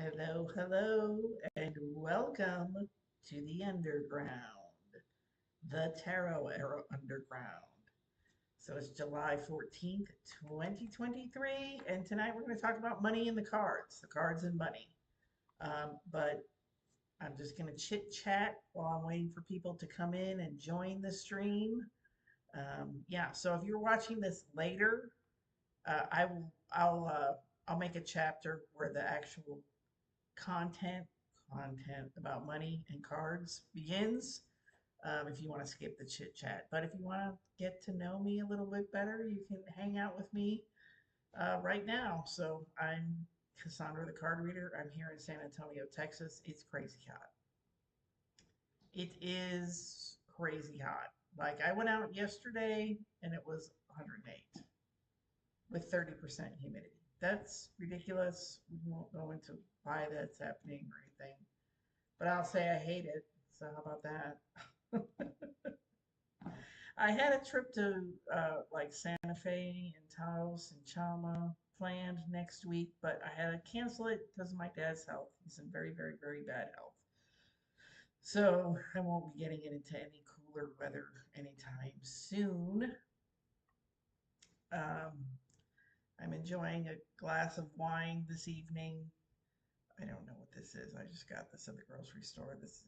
Hello, hello, and welcome to the underground, the Tarot Era Underground. So it's July 14th, 2023, and tonight we're going to talk about money and the cards and money. But I'm just going to chit chat while I'm waiting for people to come in and join the stream. Yeah, so if you're watching this later, I will, I'll make a chapter where the actual content content about money and cards begins. If you want to skip the chit chat, but if you want to get to know me a little bit better, you can hang out with me right now. So I'm Cassandra, the card reader. I'm here in San Antonio, Texas. It's crazy hot. It is crazy hot. Like I went out yesterday and it was 108 with 30% humidity. That's ridiculous. We won't go into why that's happening or anything, but I'll say I hate it. So how about that? I had a trip to like Santa Fe and Taos and Chalma planned next week, but I had to cancel it because of my dad's health. He's in very, very, very bad health. So I won't be getting it into any cooler weather anytime soon. Um, I'm enjoying a glass of wine this evening. I don't know what this is. I just got this at the grocery store. This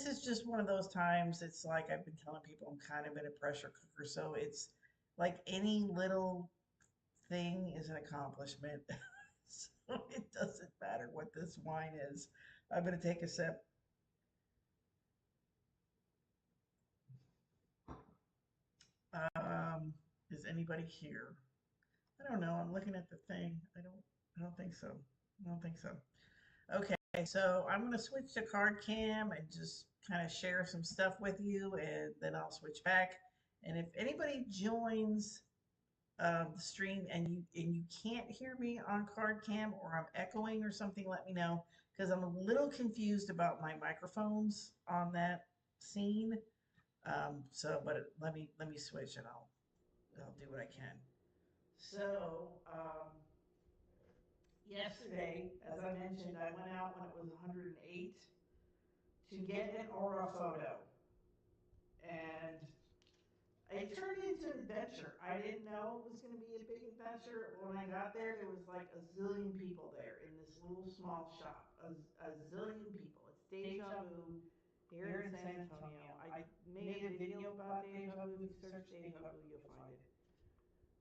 is just one of those times. It's like I've been telling people I'm kind of in a pressure cooker. So it's like any little thing is an accomplishment. So it doesn't matter what this wine is. I'm going to take a sip. Um, is anybody here? I don't know. I'm looking at the thing. I don't think so. I don't think so. Okay, so I'm going to switch to card cam and just kind of share some stuff with you, and then I'll switch back. And if anybody joins the stream and you can't hear me on card cam or I'm echoing or something, let me know because I'm a little confused about my microphones on that scene. But let me switch and I'll do what I can. So, yesterday, as I mentioned, I went out when it was 108 to get an aura photo. And it turned into an adventure. I didn't know it was going to be a big adventure. When I got there, there was like a zillion people there in this little small shop. A zillion people. It's Deja Vu here in San Antonio. I made a video about Deja Vu. If you search Deja Vu, you'll find it.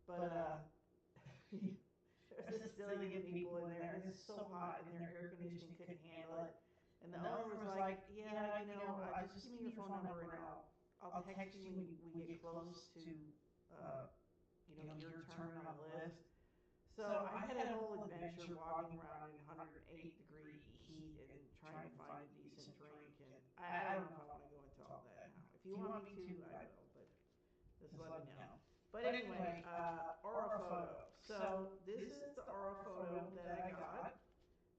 But there's a zillion people in there, and it's so hot, and their air conditioning couldn't handle it. And the owner was like, "Yeah, just give me your phone number, and I'll text you when we get close to, uh, your turn on the list." So I had a whole adventure walking around in 108-degree heat and trying to find a decent drink, and I don't know if I want to go into all that now. If you want me to, I will, but just let me know. But anyway, aura photo. So this is the aura photo that I got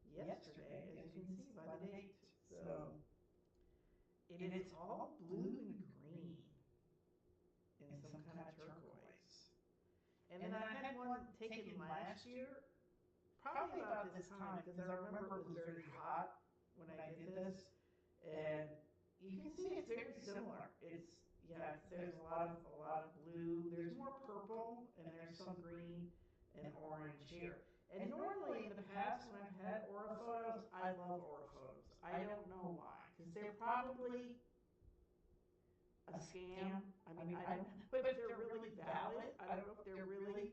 yesterday, as you can see by the date. So, and it's all blue and green and some kind of turquoise. And then I had one taken last year, probably about this time, because I remember it was very hot when I did this. And you can see it's very similar. There's a lot of blue. There's more purple and there's some green and orange here. And normally in the past when I've had aura photos, I love aura photos. I don't know why, because they're probably a scam. I mean, I don't know if they're really valid. I don't know if they're really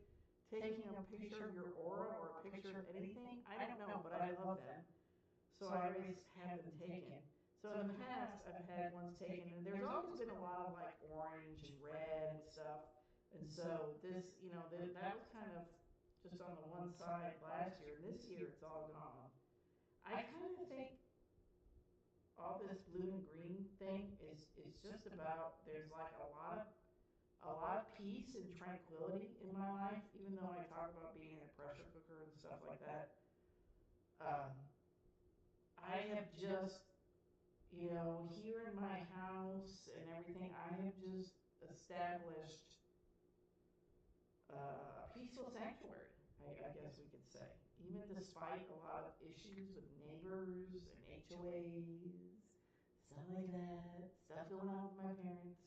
taking a picture of your aura or a picture of anything. I don't know, but I love them. So I always have them taken. So in the past, I've had ones taken, and there's always been a lot of like orange and red and stuff. And so that was kind of just on the one side last year. And this year, it's all gone. I kind of think all this blue and green thing is just about there's like a lot of peace and tranquility in my life, even though I talk about being in a pressure cooker and stuff like that. Um, I have just, here in my house and everything, I have just established a peaceful sanctuary, I guess we could say. even despite a lot of issues with neighbors and HOAs, stuff like that, stuff going on with my parents,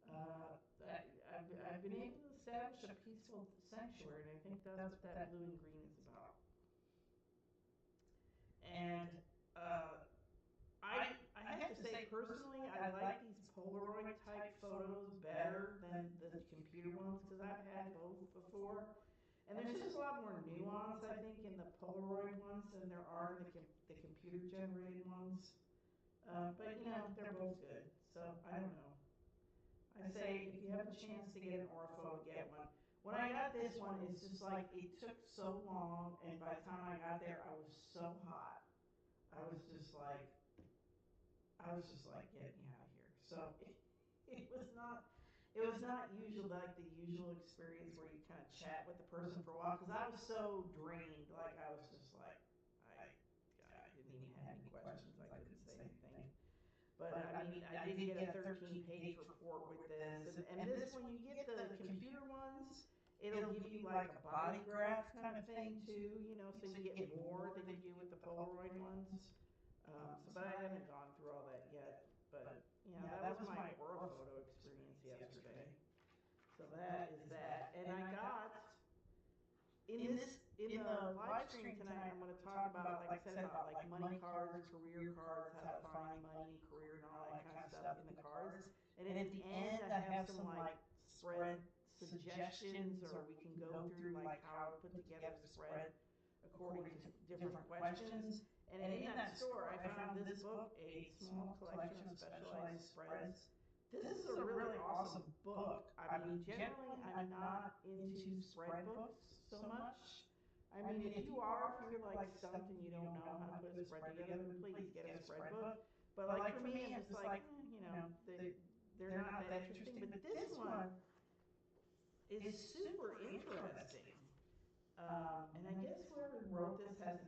I've been able to establish a peaceful sanctuary, and I think that's what that blue and green is about. And I have to say, personally, I like these Polaroid type photos better than the computer ones, because I've had both before. And there's just a lot more nuance, I think, in the Polaroid ones than there are in the computer generated ones. But you know, they're both good, so I don't know. I say if you have a chance to get an orpho, get one. When I got this one, it's just like it took so long, and by the time I got there, I was so hot. I was just like, get me out of here. So it was not usual, like the usual experience where you kind of chat with the person for a while, because I was so drained. Like I was just like, I didn't even have any questions. I couldn't say anything. But I mean, I did get a 13-page report with this, and this, when you get the computer ones, it'll give you like a body graph kind of thing too, you know, so you get more than you do with the Polaroid ones. But I haven't gone through all that yet. But you know, that was my orphoto experience yesterday. So that is that, and I got in the live stream tonight, I'm going to talk about, like I said, about like money cards, career cards, how to find money, career, and all that kind of stuff in the cards. And at the end, I have some like spread suggestions, or we can go through like how to put together the spread according to different questions. And in that store, I found this book, A Small Collection of Specialized Spreads. This is a really awesome book. I mean, generally, I'm not into spread books so much. I mean, if you're like stumped and you don't know how to put a spread together, please get a spread book. But like for me, I'm just like, you know, they're not that interesting. But this one is super interesting. And I guess whoever wrote this has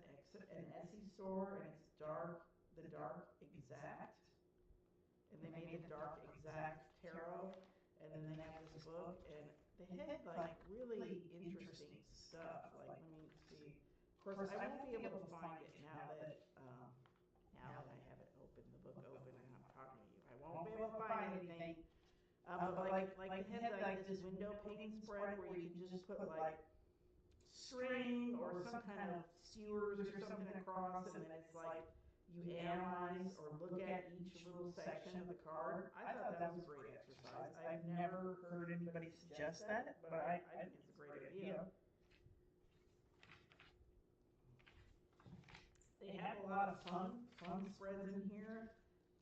an Etsy store, and it's the Dark Exact. And they made the Dark Exact Tarot, and then they have this book, and they had like really interesting stuff. Like, let me see. Of course, I won't be able to find it now that I have it open, the book open, and I'm talking to you. I won't be able to find anything. But like they had like this window pane spread where you could just put like string or some kind of skewers or something across, and then it's like you analyze or look at each little section of the card. I thought that was a great exercise. I've never heard anybody suggest that, but I think it's a great idea. They have a lot of fun spreads in here.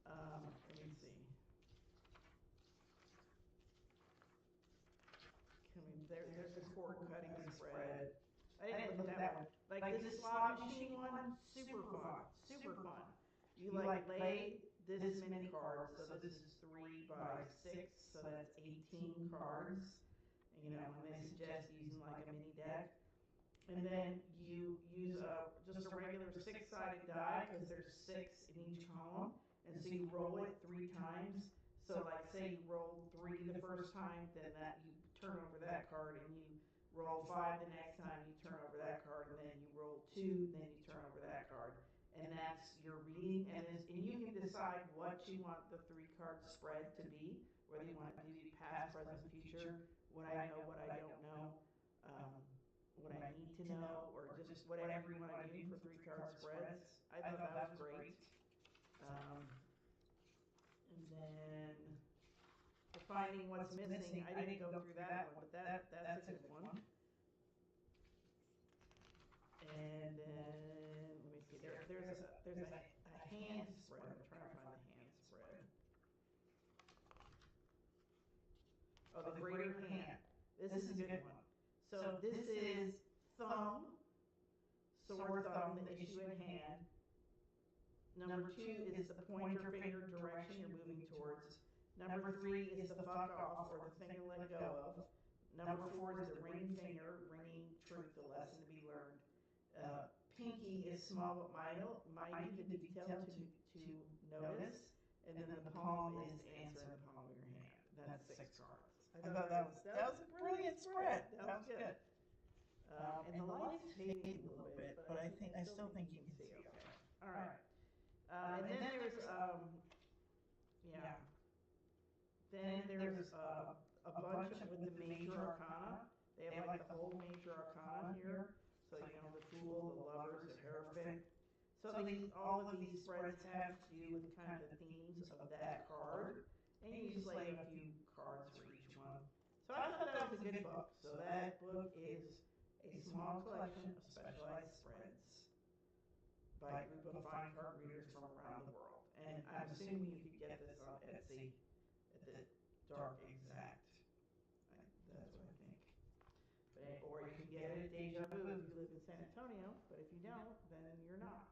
Let me see. There's a cord cutting spread. I didn't look at that one. Like this slot machine one, super fun, super fun. You like lay this many cards, so this is 3 by 6, so that's 18 cards. You know, and they suggest using like a mini deck. And then you use just a regular 6-sided die, because there's 6 in each column. And so you roll it 3 times. So like say you roll 3 the first time, then that you turn over that card, and you roll 5 the next time, you turn over that card, and then you roll 2, then you turn over that card. And that's your reading, and you can decide what you want the 3-card spread to be, whether you want it to be past, present, future, what I know, what I don't know, what I need to know, or just whatever you want to do for 3-card spreads. I thought that was great. And then finding what's missing, I didn't go through that one, but that's a good one. And then let me see. There's a hand spread. I'm trying to find the hand spread. Oh, the greater hand. This is a good one. So this is thumb, sword thumb, the issue at hand. Number 2 is the pointer finger direction you're moving towards. Number 3 is the fuck off, or the thing to let go of. Number 4 is the ring finger, ringing truth, the lesson to be learned. Pinky is small but mighty, the detail to notice. And then the palm is the answer in the palm of your hand. That's 6 cards. I thought that was a brilliant spread. That was good. And the light's fading a little bit, but I still think you can see okay. All right. And then there's, yeah, then there's a bunch of, with the major arcana. They have like the whole major arcana here. So, you know, the Fool, the Lovers, the Hierophant. So all of these spreads have to do with kind of the themes of that card. And you just lay a few cards for each one. So I thought that was a good book. So that book is a small collection of specialized spreads by a group of fine card readers from around the world. And I'm assuming you could get this on Etsy at the Dark Exact. That's what I think. Or you can get it at Deja Vu if you live in San Antonio, but if you don't, then you're not.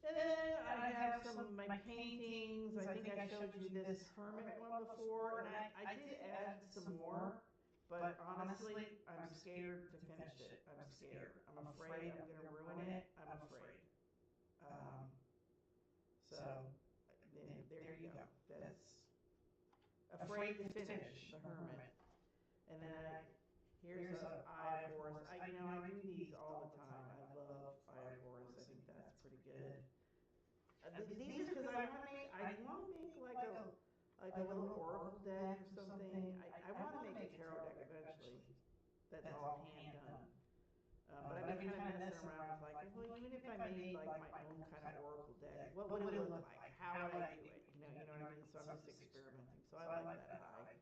And then I have some of my paintings. I think I showed you this hermit one before, and I did add some more, but honestly, I'm scared to finish it. I'm scared. I'm afraid I'm going to ruin it. I'm afraid. Um, so, there you go. That's Afraid to Finish, the Hermit. And then here's a Eye of Horus. I do these all the time. I love Eye of Horus. I think that's pretty good. These are because I want to make like a little oracle deck or something. I want to make a tarot deck eventually. That's all hand done. But I've been kind of messing around with like, well, even if I made like my own kind of oracle deck, what would it look like? How would I do it? You know what I mean? So I'm just experimenting. So I like that eye.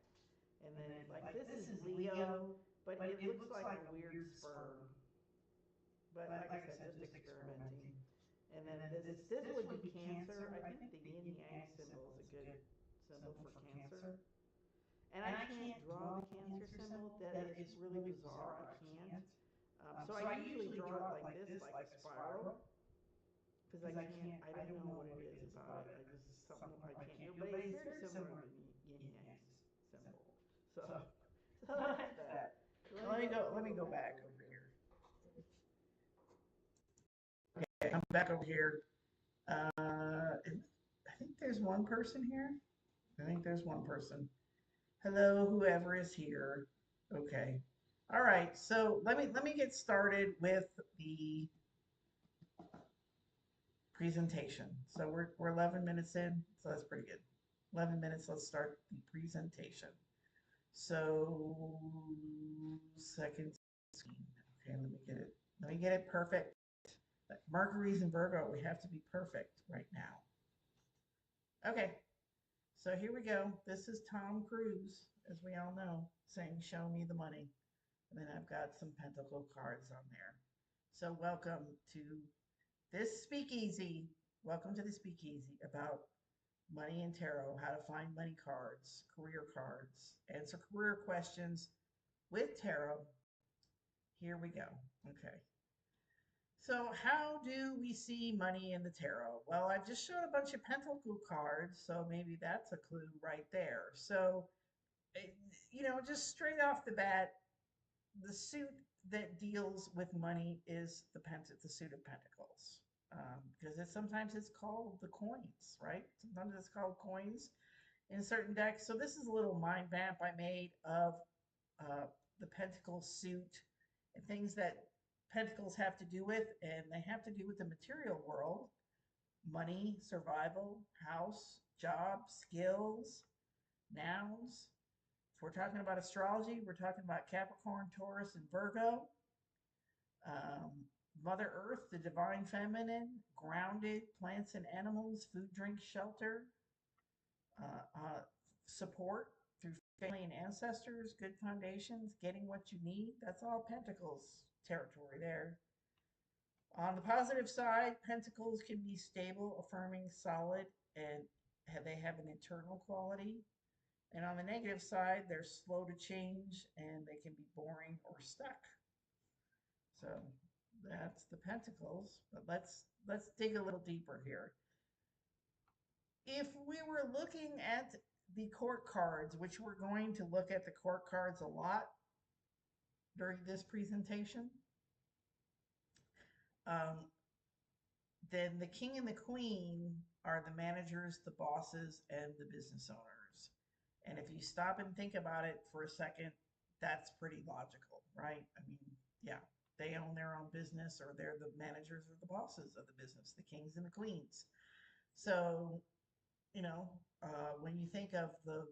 And then like this is Leo, but it looks like a weird sperm. But like I said, just experimenting. And then this would be Cancer. I think the yin yang symbol is a good symbol for Cancer. And I can't draw the Cancer symbol. That is really bizarre. I can't. So I usually draw it like this, like a spiral, because I can't. I don't know what it is about it. I just something I can't do. But it's very similar to the yin yang symbol. So that's that. Let me go. Let me go back over here. Okay, I'm back over here. I think there's one person here. I think there's one person. Hello, whoever is here. Okay. All right. So let me get started with the presentation. So we're 11 minutes in, so that's pretty good. 11 minutes. Let's start the presentation. So second screen. Okay, let me get it. Let me get it perfect. Mercury's in Virgo. We have to be perfect right now. Okay. So here we go. This is Tom Cruise, as we all know, saying, "Show me the money." And then I've got some pentacle cards on there. So welcome to this speakeasy. Welcome to the speakeasy about money and tarot, how to find money cards, career cards, answer career questions with tarot. Here we go. Okay. So how do we see money in the tarot? Well, I've just showed a bunch of pentacle cards, so maybe that's a clue right there. So, just straight off the bat, the suit that deals with money is the suit of pentacles, because sometimes it's called the coins, right? Sometimes it's called coins in certain decks. So this is a little mind map I made of the pentacle suit and things that pentacles have to do with, and they have to do with the material world: money, survival, house, job, skills, nouns. If we're talking about astrology, we're talking about Capricorn, Taurus, and Virgo. Mother Earth, the divine feminine, grounded, plants and animals, food, drink, shelter, support through family and ancestors, good foundations, getting what you need. That's all Pentacles territory there. On the positive side, Pentacles can be stable, affirming, solid, and they have an internal quality. And on the negative side, they're slow to change and they can be boring or stuck. So that's the Pentacles. But let's dig a little deeper here. If we were looking at the court cards, which we're going to look at the court cards a lot during this presentation, then the king and the queen are the managers, the bosses, and the business owners. And if you stop and think about it for a second, that's pretty logical, right? I mean, Yeah, they own their own business, or they're the managers or the bosses of the business, the kings and the queens. So, when you think of the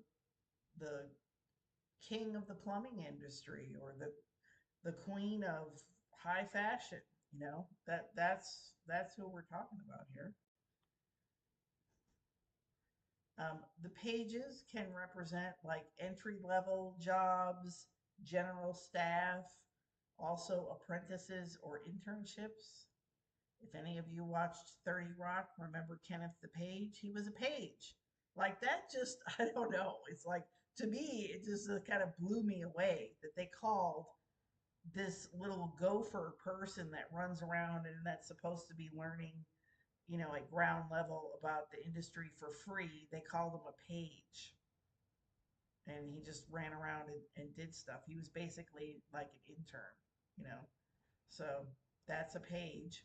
king of the plumbing industry, or the queen of high fashion, that's who we're talking about here. The pages can represent like entry level jobs, general staff, also apprentices or internships. If any of you watched 30 Rock, remember Kenneth the Page? He was a page. Like that just, I don't know. It's like, to me, it just kind of blew me away that they called this little gopher person that runs around and that's supposed to be learning, at ground level about the industry for free. They called him a page. And he just ran around and did stuff. He was basically like an intern, you know. So that's a page.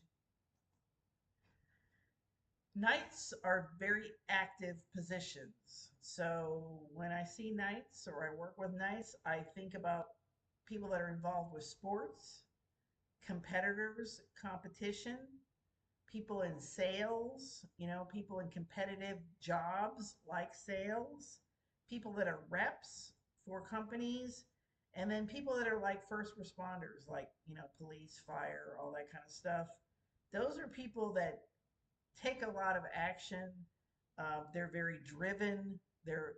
Knights are very active positions. So when I see knights or I work with knights, I think about people that are involved with sports, competitors, competition, people in sales, people in competitive jobs like sales, people that are reps for companies, and then people that are like first responders, like, police, fire, all that kind of stuff. Those are people that take a lot of action. They're very driven. They're,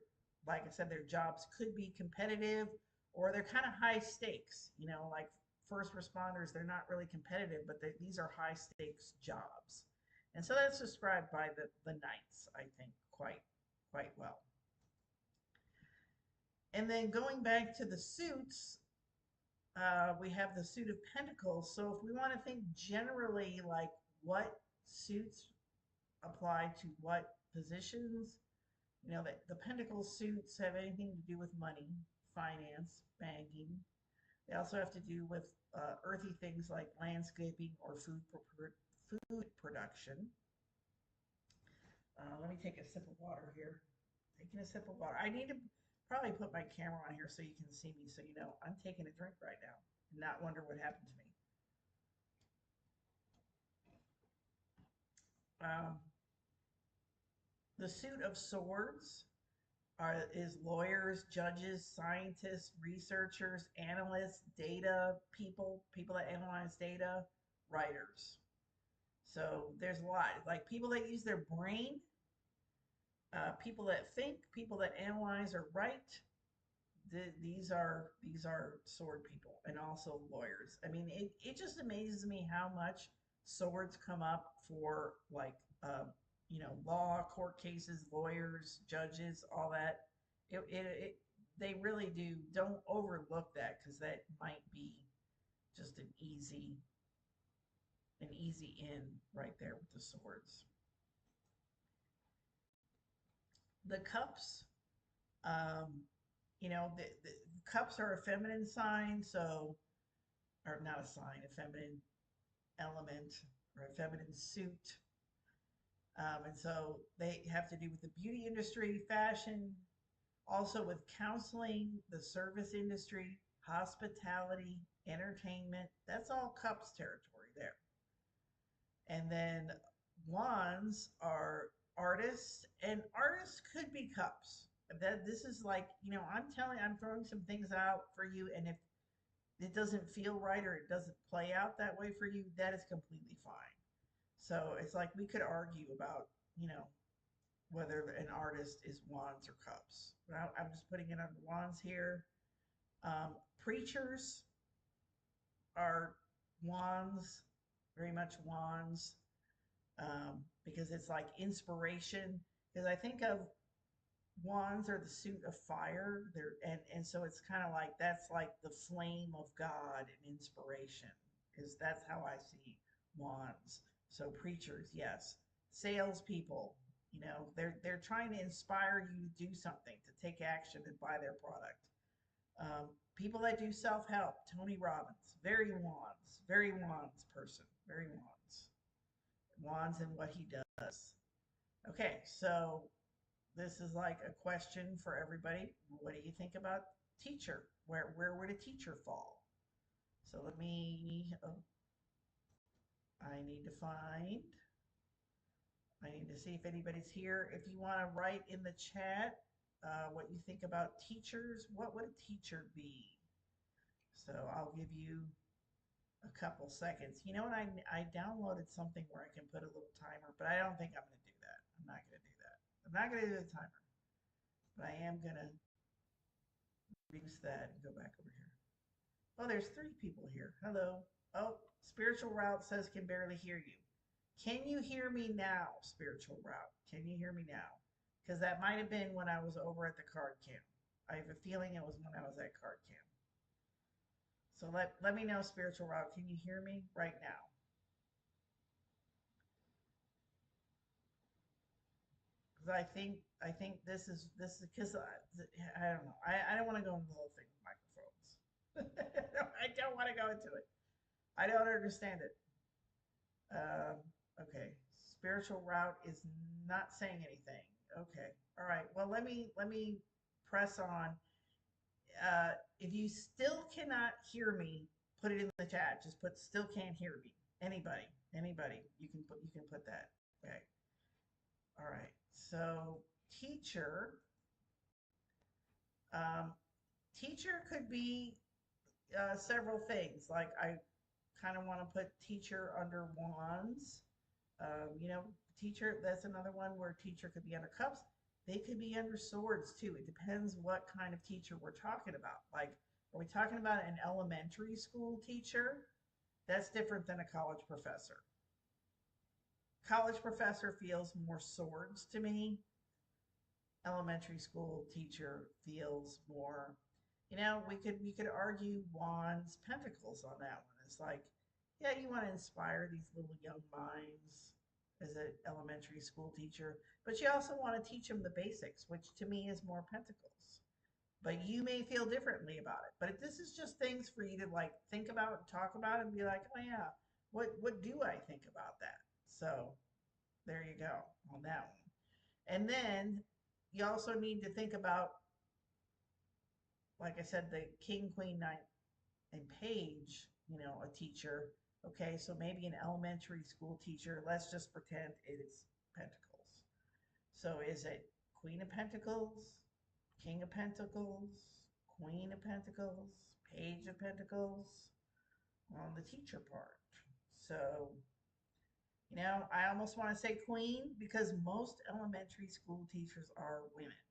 like I said, their jobs could be competitive or they're kind of high stakes. Like first responders, they're not really competitive, but these are high stakes jobs. And so that's described by the knights, I think, quite well. And then going back to the suits, we have the suit of pentacles. So if we want to think generally, like what suits apply to what positions. The pentacle suits have anything to do with money, finance, banking. They also have to do with earthy things like landscaping or food production. Let me take a sip of water here. Taking a sip of water. I need to probably put my camera on here so you can see me, so I'm taking a drink right now and not wonder what happened to me. The suit of swords is lawyers, judges, scientists, researchers, analysts, data people that analyze data, writers. So there's a lot, like people that use their brain, people that think, people that analyze or write. These are sword people, and also lawyers. I mean, it just amazes me how much swords come up for, like, law, court cases, lawyers, judges, all that. They really do. Don't overlook that, because that might be just an easy in right there with the swords. The cups, um, the cups are a feminine sign, so, or not a sign, a feminine element or a feminine suit. And so they have to do with the beauty industry, fashion, also with counseling, the service industry, hospitality, entertainment. That's all cups territory there. And then wands are artists, and artists could be cups. This is like, I'm throwing some things out for you, and if it doesn't feel right or it doesn't play out that way for you, that is completely fine. So it's like we could argue about, whether an artist is wands or cups. But I'm just putting it under wands here. Preachers are wands, very much wands, because it's like inspiration. Because I think of wands are the suit of fire. And so it's kind of like that's like the flame of God and inspiration, because that's how I see wands. So preachers, yes. Salespeople, they're trying to inspire you to do something, to take action and buy their product. People that do self-help, Tony Robbins, very wands person, very wands in what he does. Okay, so this is like a question for everybody. What do you think about teacher? Where would a teacher fall? So let me, oh, I need to find, I need to see if anybody's here. If you want to write in the chat what you think about teachers, what would a teacher be? So I'll give you a couple seconds. You know what? I downloaded something where I can put a little timer, but I don't think I'm going to do that. I'm not going to do that. I'm not going to do the timer, but I am going to reduce that and go back over here. Oh, there's 3 people here. Hello. Oh, Spiritual Route says can barely hear you. Can you hear me now, Spiritual Route? Can you hear me now? Because that might have been when I was over at the card camp. I have a feeling it was when I was at card camp. So let me know, Spiritual Route. Can you hear me right now? Because I think this is because I don't know. I don't want to go into the whole thing with microphones. I don't want to go into it. I don't understand it. Um, okay, spiritual route is not saying anything. Okay, all right. Well, let me press on. If you still cannot hear me, put it in the chat. Just put still can't hear me. Anybody. You can put that. Okay. All right. So teacher, um, teacher could be several things. Like I kind of want to put teacher under wands. You know, teacher, that's another one where teacher could be under cups. They could be under swords too. It depends what kind of teacher we're talking about. Like, are we talking about an elementary school teacher? That's different than a college professor. College professor feels more swords to me. Elementary school teacher feels more, we could argue wands, pentacles on that one. It's like, yeah, you want to inspire these little young minds as an elementary school teacher, but you also want to teach them the basics, which to me is more pentacles. But you may feel differently about it. But if this is just things for you to like think about and talk about and be like, oh yeah, what do I think about that? So there you go on that one. And then you also need to think about, like I said, the king, queen, knight, and page, a teacher. Okay, so maybe an elementary school teacher, let's just pretend it is pentacles. So is it queen of pentacles, king of pentacles, queen of pentacles, page of pentacles on the teacher part? So, I almost want to say queen because most elementary school teachers are women.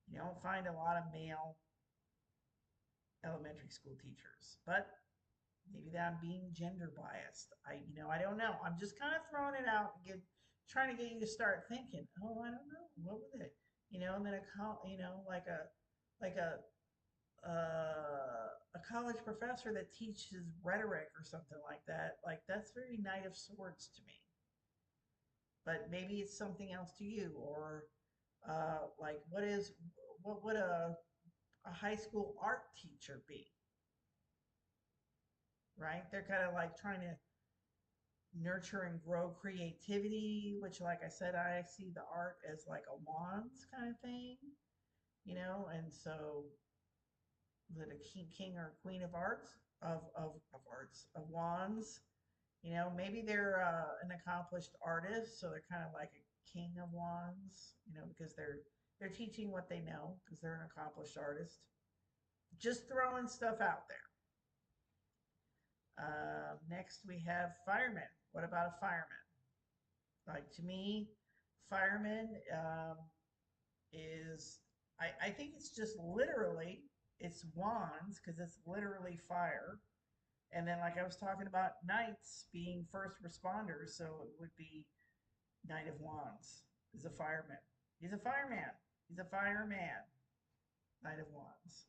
You don't find a lot of male elementary school teachers, but maybe that I'm being gender biased. I don't know. I'm just kind of throwing it out and trying to get you to start thinking. Oh, I don't know. What would it? And then like a college professor that teaches rhetoric or something like that. Like that's very Knight of Swords to me. But maybe it's something else to you, or like what would a high school art teacher be? Right? They're kind of like trying to nurture and grow creativity, which, like I said, I see the art as like a wands kind of thing, and so that a king or queen of arts of arts of wands, maybe they're an accomplished artist, so they're kind of like a king of wands, because they're teaching what they know because they're an accomplished artist. Just throwing stuff out there. Next, we have firemen. What about a fireman? Like to me, fireman is, I think it's just literally, it's wands because it's literally fire. And then, like I was talking about, knights being first responders, so it would be Knight of Wands is a fireman. He's a fireman. He's a fireman. Knight of Wands.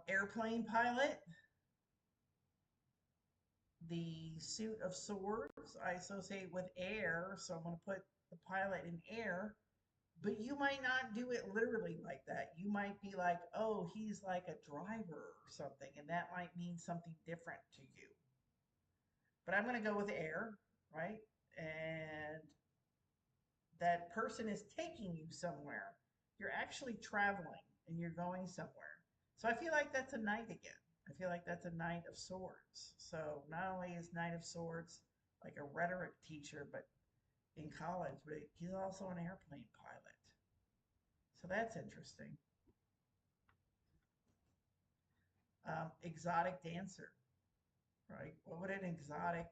Airplane pilot, the suit of swords I associate with air, so I'm going to put the pilot in air, but you might not do it literally like that. You might be like, oh, he's like a driver or something, and that might mean something different to you. But I'm going to go with air, right? And that person is taking you somewhere. You're actually traveling and you're going somewhere. So I feel like that's a knight again. I feel like that's a knight of swords. So not only is knight of swords like a rhetoric teacher, but in college, but he's also an airplane pilot. So that's interesting. Exotic dancer, right? What would an exotic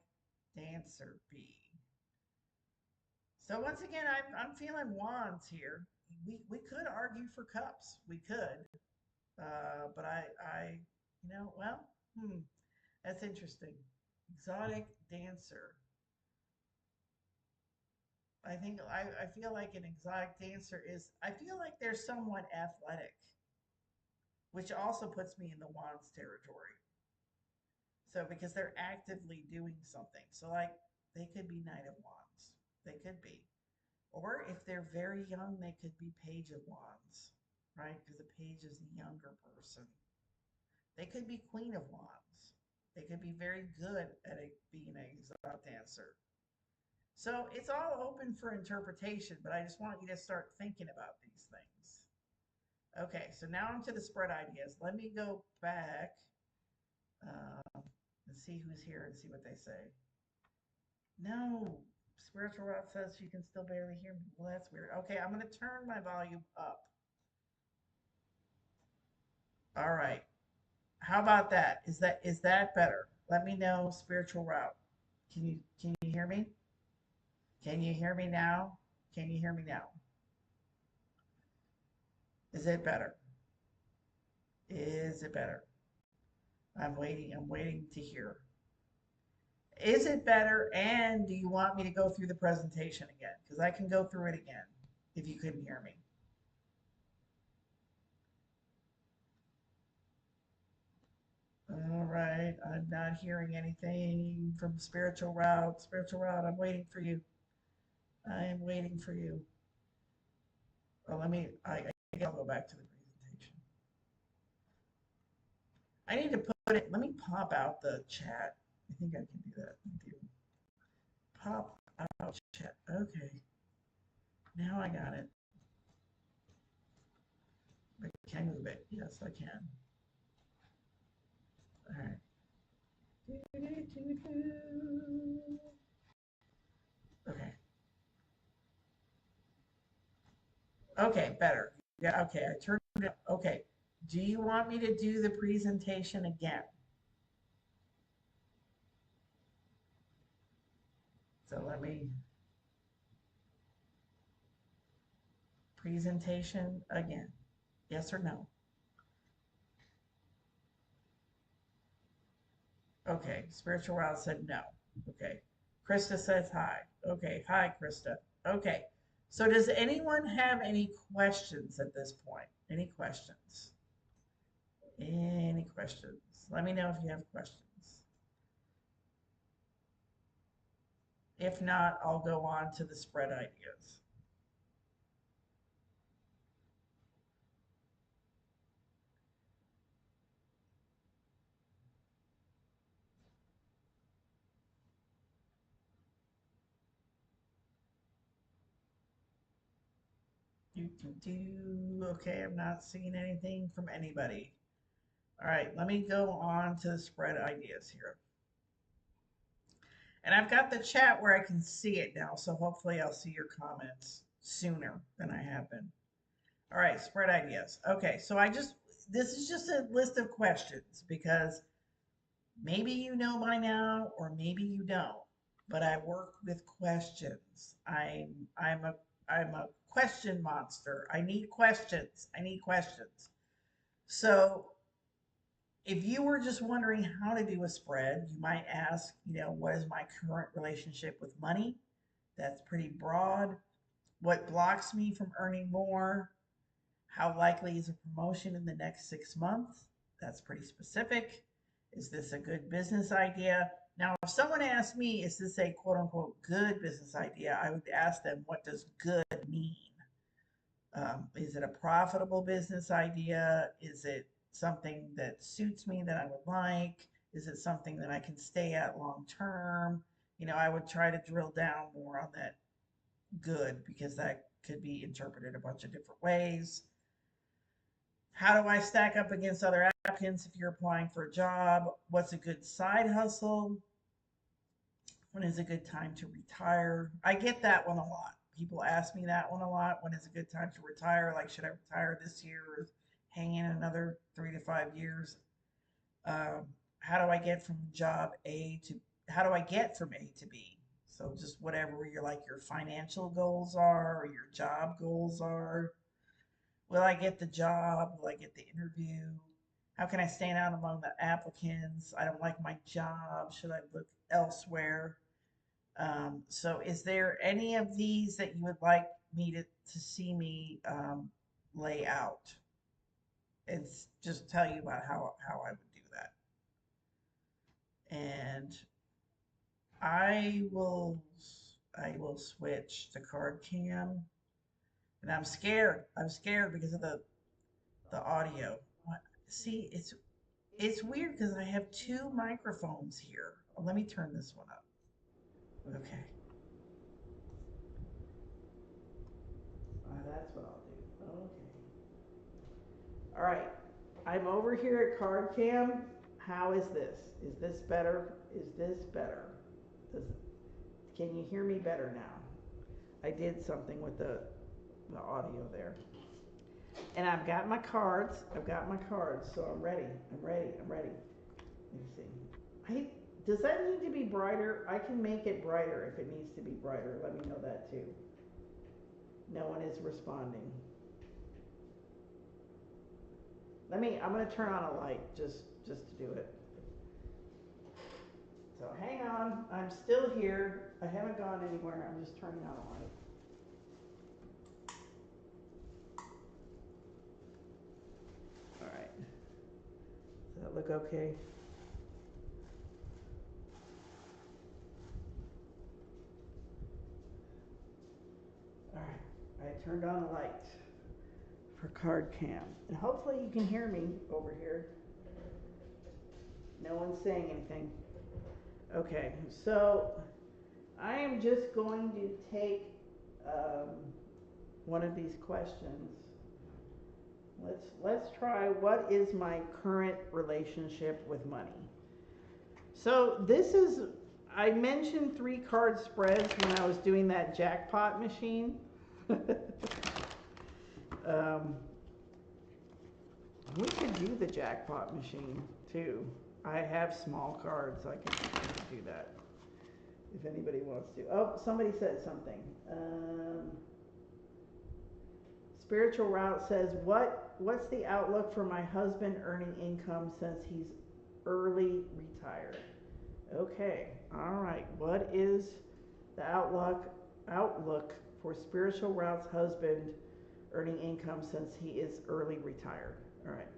dancer be? So once again, I'm feeling wands here. We could argue for cups. We could, but well, hmm, that's interesting. Exotic dancer. I feel like an exotic dancer is. I feel like they're somewhat athletic, which also puts me in the wands territory. So because they're actively doing something. So like they could be Knight of Wands. They could be. Or if they're very young, they could be Page of Wands, right? Because the page is the younger person. They could be Queen of Wands. They could be very good at being an exotic dancer. So it's all open for interpretation, but I just want you to start thinking about these things. Okay, so now I'm to the spread ideas. Let me go back and see who's here and see what they say. No, spiritual route says you can still barely hear me. Well, that's weird. Okay, I'm going to turn my volume up. All right. How about that? Is that better? Let me know, spiritual route. Can you hear me? Can you hear me now? Can you hear me now? Is it better? Is it better? I'm waiting to hear. Is it better? And do you want me to go through the presentation again? Because I can go through it again if you couldn't hear me. All right, I'm not hearing anything from spiritual route. Spiritual route, I'm waiting for you. I am waiting for you. Well, I'll go back to the presentation. I need to put it, let me pop out the chat. I think I can do that. Pop out chat. Okay. Now I got it. But can I move it? Yes, I can. All right. Okay. Okay, better. Yeah, okay, I turned it. Okay. Do you want me to do the presentation again? So let me presentation again. Yes or no? Okay, spiritual world said no. Okay. Krista says hi. Okay, hi Krista. Okay. So does anyone have any questions at this point? Any questions? Any questions? Let me know if you have questions. If not, I'll go on to the spread ideas. Okay, I'm not seeing anything from anybody. All right, let me go on to the spread ideas here. And I've got the chat where I can see it now, so hopefully I'll see your comments sooner than I have been. All right, spread ideas. Okay, so this is just a list of questions because maybe you know by now or maybe you don't, but I work with questions. I'm a question monster. I need questions. I need questions. So if you were just wondering how to do a spread, you might ask, what is my current relationship with money? That's pretty broad. What blocks me from earning more? How likely is a promotion in the next 6 months? That's pretty specific. Is this a good business idea? Now, if someone asked me, is this a quote unquote good business idea? I would ask them, what does good mean? Is it a profitable business idea? Is it something that suits me that I would like? Is it something that I can stay at long term? I would try to drill down more on that good because that could be interpreted a bunch of different ways. How do I stack up against other applicants if you're applying for a job? What's a good side hustle? When is a good time to retire? I get that one a lot. People ask me that one a lot. When is a good time to retire? Like, should I retire this year or hang in another 3 to 5 years? How do I get from job A to how do I get from A to B? So just whatever your financial goals are or your job goals are. Will I get the job? Will I get the interview? How can I stand out among the applicants? I don't like my job. Should I look elsewhere? So, is there any of these that you would like me to see me lay out? It's just tell you about how I would do that. And I will I will switch to card cam. And I'm scared. I'm scared because of the audio. What? See, it's weird because I have two microphones here. Let me turn this one up. Okay. That's what I'll do. Okay. All right. I'm over here at card cam. How is this? Is this better? Is this better? Does, can you hear me better now? I did something with the audio there. And I've got my cards. I've got my cards, so I'm ready. I'm ready. I'm ready. Let me see. Does that need to be brighter? I can make it brighter if it needs to be brighter. Let me know that too. No one is responding. I'm gonna turn on a light just to do it. So hang on, I'm still here. I haven't gone anywhere. I'm just turning on a light. All right. Does that look okay? All right. I turned on the light for card cam. And hopefully you can hear me over here. No one's saying anything. Okay, so I am just going to take um, one of these questions. Let's try what is my current relationship with money. So this is I mentioned 3 card spreads when I was doing that jackpot machine. um, we could do the jackpot machine too. I have small cards, so I could do that if anybody wants to. Oh, somebody said something. Spiritual Route says, what's the outlook for my husband earning income since he's early retired? Okay, all right. What is the outlook for Spiritual Route's husband earning income since he is early retired? All right.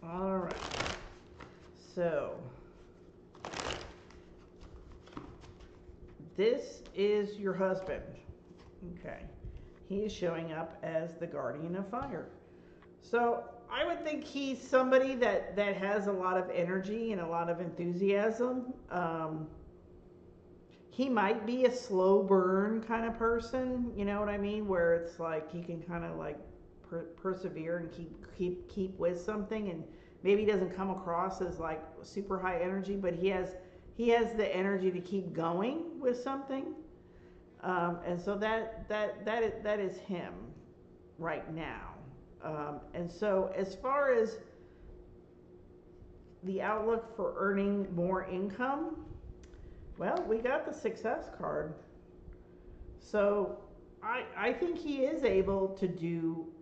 All right. So this is your husband. Okay. He is showing up as the guardian of fire. So I would think he's somebody that has a lot of energy and a lot of enthusiasm. He might be a slow burn kind of person, you know what I mean, where it's like he can kind of like persevere and keep with something, and maybe he doesn't come across as like super high energy, but he has the energy to keep going with something. And so that is him right now. And so as far as the outlook for earning more income, well, we got the success card. So I think he is able to do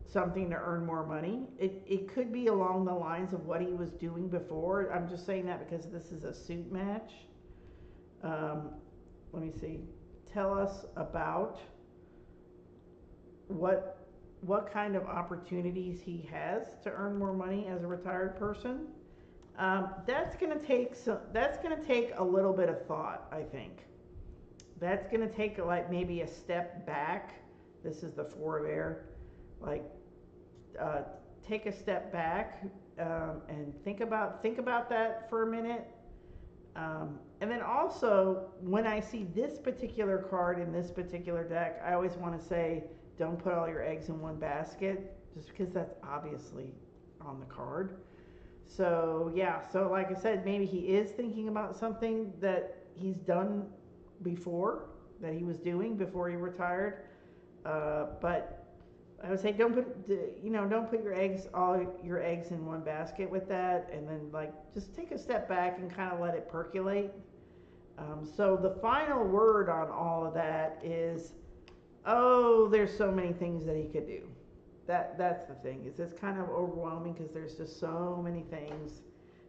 something to earn more money. It could be along the lines of what he was doing before. I'm just saying that because this is a suit match. Let me see. Tell us about what kind of opportunities he has to earn more money as a retired person. That's going to take a little bit of thought, I think. That's going to take like maybe a step back. This is the 4 of air. Like take a step back and think about that for a minute. And then also, when I see this particular card in this particular deck, I always want to say, don't put all your eggs in one basket, just because that's obviously on the card. So, yeah, so like I said, maybe he is thinking about something that he's done before, that he was doing before he retired. But I would say don't put, don't put all your eggs in one basket with that, and then like just take a step back and kind of let it percolate. So the final word on all of that is, oh, there's so many things that he could do. That's the thing. Is it's kind of overwhelming because there's just so many things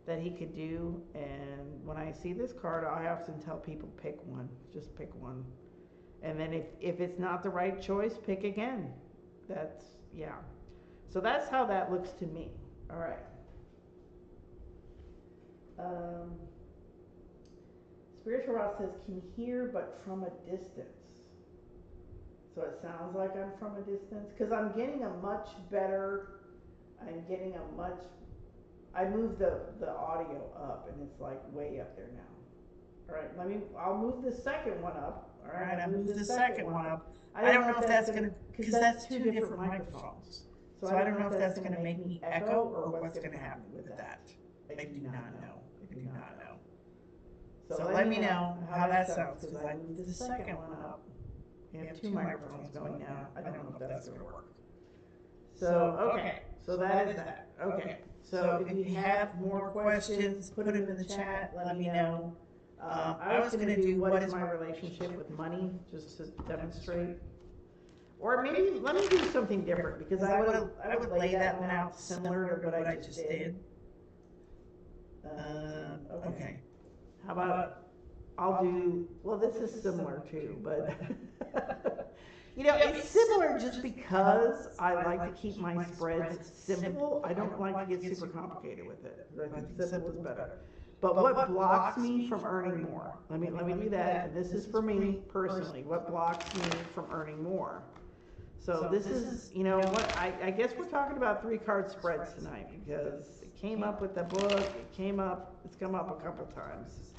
that he could do. And when I see this card, I often tell people pick one. Just pick one. And then if it's not the right choice, pick again. That's yeah. So that's how that looks to me. All right. Um, Spiritual Rod says can hear but from a distance. So it sounds like I'm from a distance because I'm getting a much better. I'm getting a much. I moved the audio up and it's like way up there now. All right, I'll move the second one up. All right, I moved the second one up. I don't know if that's gonna, because that's two different microphones. So I don't know if that's gonna make me echo or what's gonna happen with that. I do not know. I do not know. So let me know how that sounds because I moved the second one up. We have two microphones going now. I don't know if that's gonna work. So okay, so that is that. Okay, so if you have more questions, put them in the chat. Let me know. I was going to do what is my relationship with money, just to demonstrate. Or maybe let me do something different because I would lay that one out similar to what I just did. Okay. How about I'll do, well, this is similar too, but it's similar just because I like to keep my spreads simple. I don't like to get super complicated with it. I think simple is better. But what blocks me from earning more? Let me do that. And this is for me personally. What blocks me from earning more? So this is, what I guess we're talking about 3-card spreads tonight because it came up with the book. It's come up a couple times.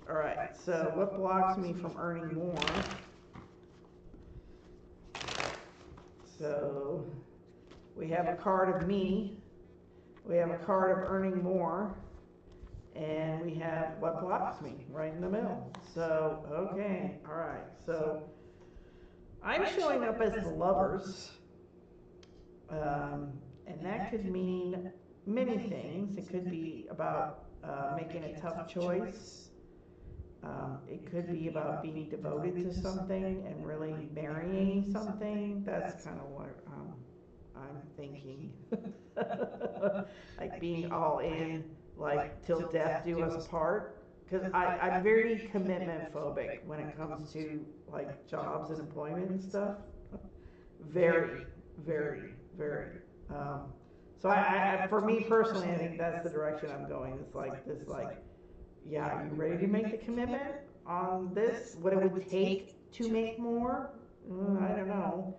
All right. So what blocks me from earning more? So we have a card of me. We have a card of earning more. And we have what blocks me right in the middle. So, okay, all right. So I'm showing up as the Lovers. And that could mean many things. It could be about making a tough choice. It could be about being devoted to something and really marrying something. That's kind of what I'm thinking. Like being all in, like till death do us part. Because I'm very commitment phobic when it comes to like jobs and employment and stuff. Very, very, very. So for me personally, I think that's the direction I'm going. It's like this, like, yeah, are you ready to make the commitment on this? What it would take to make more? I don't know.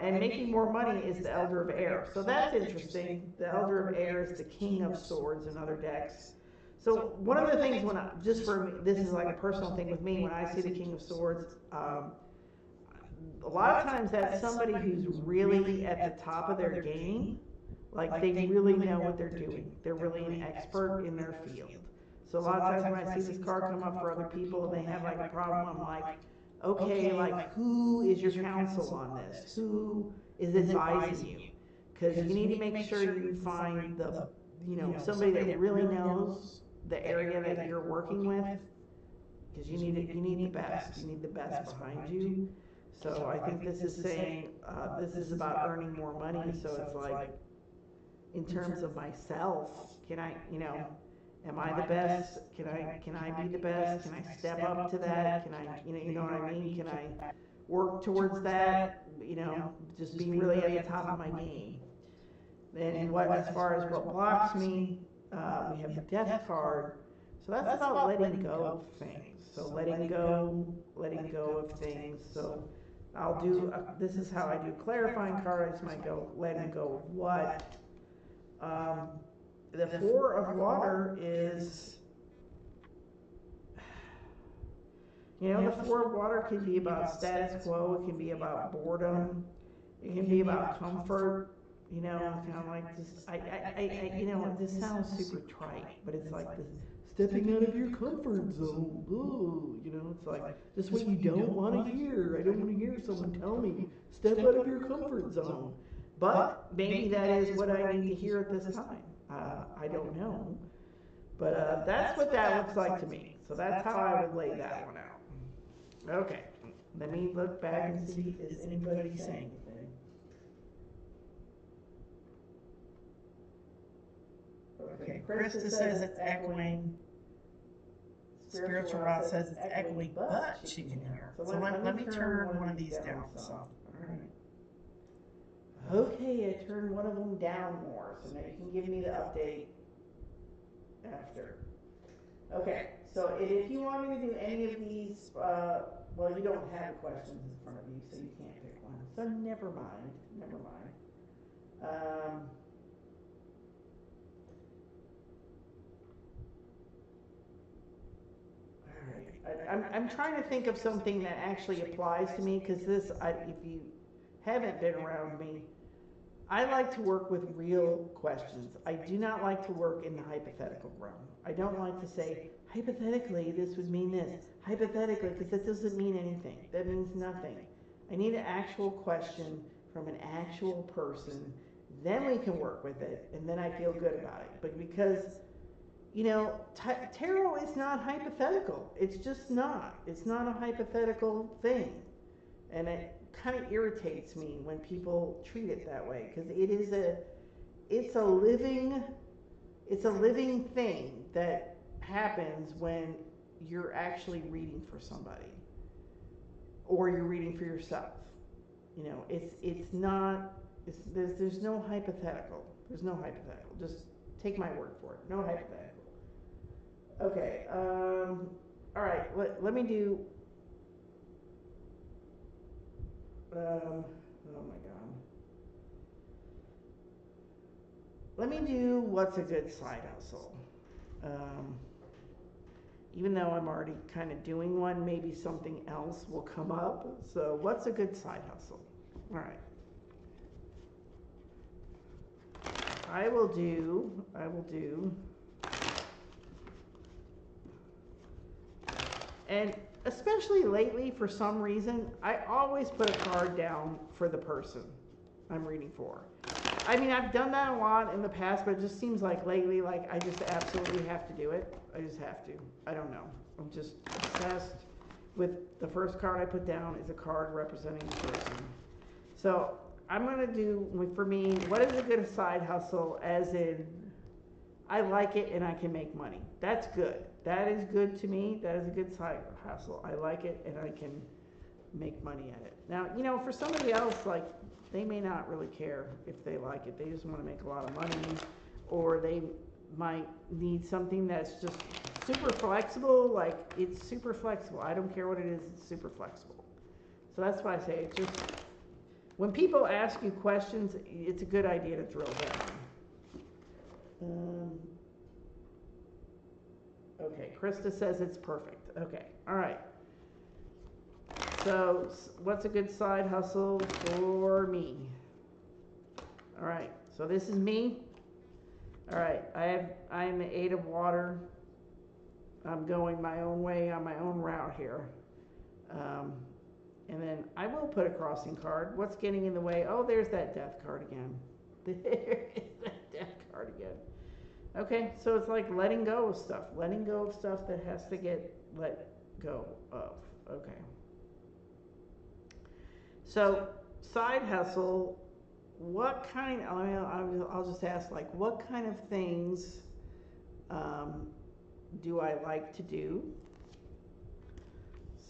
And making more money is the Elder of Air. So that's interesting. The Elder of Air is the King of Swords in other decks. So one of the things just for me, this is like a personal thing with me, when I see the King of Swords, a lot of times that's somebody who's really at the top of their game. Like they really know what they're doing. They're really an expert in their field. So a lot of times when I see this card come up for other people and they have like a problem, I'm like, okay, like who is your counsel on this? Who is advising you? Because you need to make sure you find somebody that really knows the area that you're working with. Because you need the best. You need the best behind you. So I think this is saying this is about earning more money. So it's like, in terms of myself, can I, am I the best? Can I be the best? Can I step up to that? Can I, you know what I mean? Can I work towards that? Just be really at the top of my game. And as far as what blocks me, we have the Death card. So that's about letting go of things. So letting go of things. So I'll do, this is how I do clarifying cards. I might go letting go of what. The Four of Water is The Four of Water can be about status quo, it can be about boredom, it can be about comfort, kind of like this. This sounds super trite, but it's like this stepping out of your comfort zone. Ooh, it's like just what you don't want to hear. I don't want to hear someone tell me, step out of your comfort zone. But maybe that is what I need to hear at this time. I don't know. But that's what that looks like to me. So that's how I would lay that one out. Okay, let me look back and see, is anybody saying anything? Okay, Krista says it's echoing. Spiritual Route says it's echoing, but she can hear. So let me turn one of these down some. Alright. Okay, I turned one of them down more, so now you can give me the update after. Okay, so if you want me to do any of these, well, you don't have questions in front of you, so you can't pick one. So never mind, never mind. I'm trying to think of something that actually applies to me, because if you haven't been around me, I like to work with real questions. I do not like to work in the hypothetical realm. I don't like to say, hypothetically, this would mean this. Hypothetically, because that doesn't mean anything. That means nothing. I need an actual question from an actual person. Then we can work with it, and then I feel good about it. But because tarot is not hypothetical. It's just not. It's not a hypothetical thing. And it kind of irritates me when people treat it that way, because it's a living thing that happens when you're actually reading for somebody or you're reading for yourself. There's no hypothetical. There's no hypothetical. Just take my word for it. No hypothetical. Okay, all right, let me do, oh my God. Let me do what's a good side hustle. Even though I'm already kind of doing one, maybe something else will come up. So what's a good side hustle? All right. I will do, and especially lately, for some reason, I always put a card down for the person I'm reading for. I mean, I've done that a lot in the past, but it just seems like lately, like I just absolutely have to do it. I just have to. I don't know. I'm just obsessed with the first card I put down is a card representing the person. So I'm going to do, for me, what is a good side hustle, as in I like it and I can make money. That's good. That is good to me. That is a good side hustle. I like it and I can make money at it. Now, for somebody else, like, they may not really care if they like it. They just want to make a lot of money, or they might need something that's just super flexible. Like, it's super flexible. I don't care what it is. It's super flexible. So that's why I say it's just, when people ask you questions, it's a good idea to drill down. Okay, Krista says it's perfect. Okay, all right. So what's a good side hustle for me? All right, so this is me. All right, I am the 8 of Water. I'm going my own way on my own route here. And then I will put a crossing card. What's getting in the way? Oh, there's that Death card again. There is that Death card again. Okay, so it's like letting go of stuff. Letting go of stuff that has to get let go of. Okay. So, side hustle, what kind, I'll just ask, like, what kind of things do I like to do?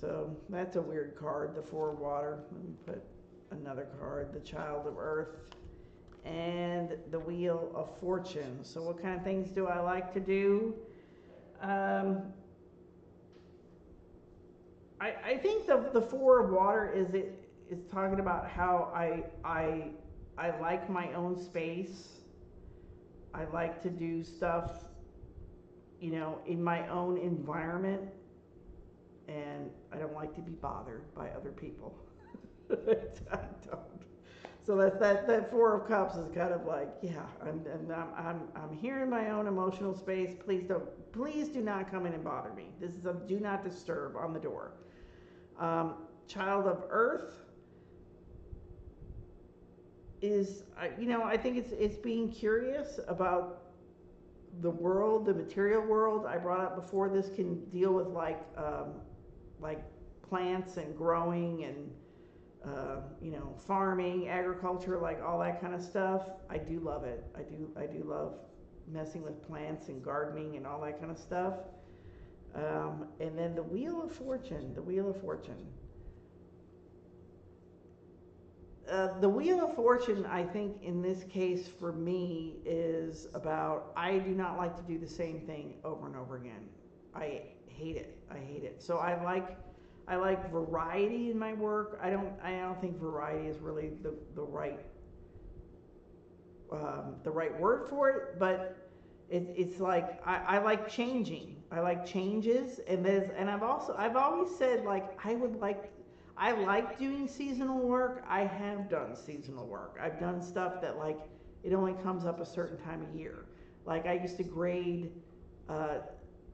So, that's a weird card, the 4 of Water. Let me put another card, the Child of Earth, and the Wheel of Fortune. So, what kind of things do I like to do? I think the 4 of Water is talking about how I like my own space. I like to do stuff, in my own environment, and I be bothered by other people. I don't. So that Four of Cups is kind of like, yeah, I'm here in my own emotional space. Please do not come in and bother me. This is a do not disturb on the door. Child of Earth is, I think it's being curious about the world, the material world. I brought up before, this can deal with like plants and growing and farming, agriculture, like all that kind of stuff. I do love it. I do love messing with plants and gardening and all that kind of stuff. And then the Wheel of Fortune. The Wheel of Fortune. The Wheel of Fortune, I think, in this case for me is about, I do not like to do the same thing over and over again. I hate it. I hate it. So I like variety in my work. I don't think variety is really the right word for it, but it's like I like changing. I like changes, and I've always said, like, I like doing seasonal work. I have done seasonal work. I've done stuff that, like, it only comes up a certain time of year. Like, I used to grade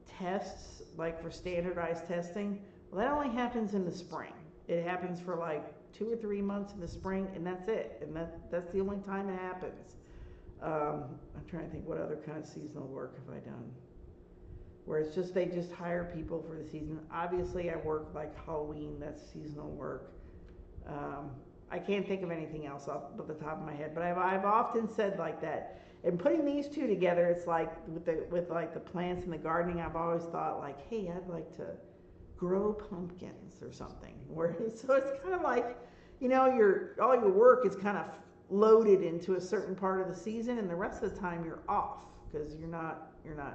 tests, like for standardized testing. Well, that only happens in the spring. It happens for like 2 or 3 months in the spring, and that's it. And that's the only time it happens. I'm trying to think, what other kind of seasonal work have I done? Where it's just, they just hire people for the season. Obviously, I work like Halloween, that's seasonal work. I can't think of anything else off the top of my head, but I've often said like that. And putting these two together, it's like with like the plants and the gardening, I've always thought like, hey, I'd like to grow pumpkins or something. So it's kind of like, all your work is kind of loaded into a certain part of the season, and the rest of the time you're off because you're not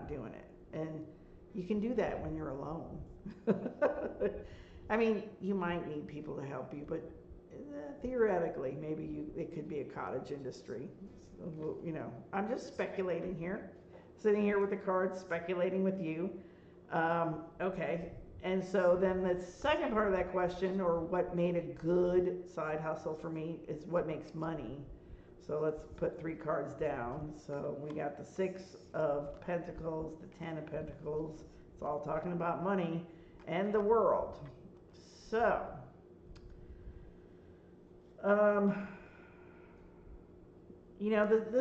doing it. And you can do that when you're alone. I mean, you might need people to help you, but theoretically, maybe it could be a cottage industry. So, I'm just speculating here, sitting here with the cards, speculating with you. Okay. And so then the second part of that question, or what made a good side hustle for me, is what makes money. So let's put 3 cards down. So we got the 6 of Pentacles, the 10 of Pentacles. It's all talking about money and the world. So, the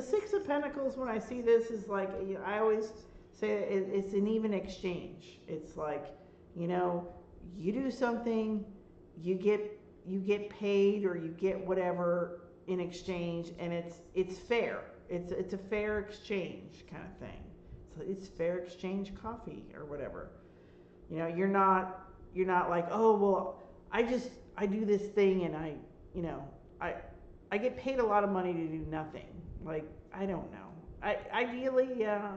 6 of Pentacles, when I see this, is like, I always say it's an even exchange. It's like, you do something, you get paid, or you get whatever in exchange, and it's fair. It's a fair exchange kind of thing. So it's fair exchange coffee or whatever. You're not like, oh well, I do this thing, and I get paid a lot of money to do nothing. Like, I don't know. Ideally, yeah,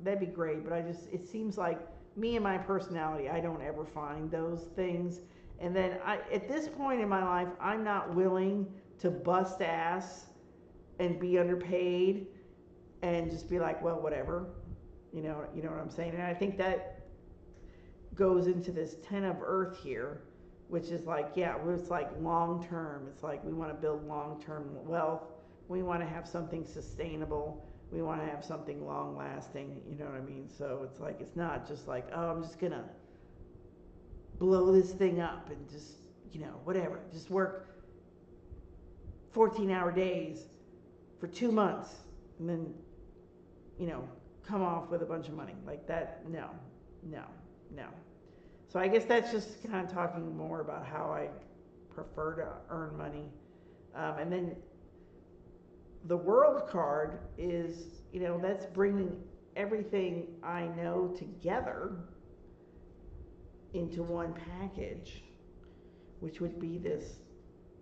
that'd be great, but it seems like me and my personality, I don't ever find those things. And then at this point in my life, I'm not willing to bust ass and be underpaid and just be like, well, whatever. You know what I'm saying? And I think that goes into this 10 of Earth here, which is like, yeah, it's like long term. It's like we want to build long term wealth. We want to have something sustainable. We want to have something long lasting, you know what I mean? So it's like, it's not just like, oh, I'm just going to blow this thing up and just, whatever. Just work 14-hour days for 2 months and then, come off with a bunch of money. Like that, no. So I guess that's just kind of talking more about how I prefer to earn money. And then the World card is, that's bringing everything I know together into one package, which would be this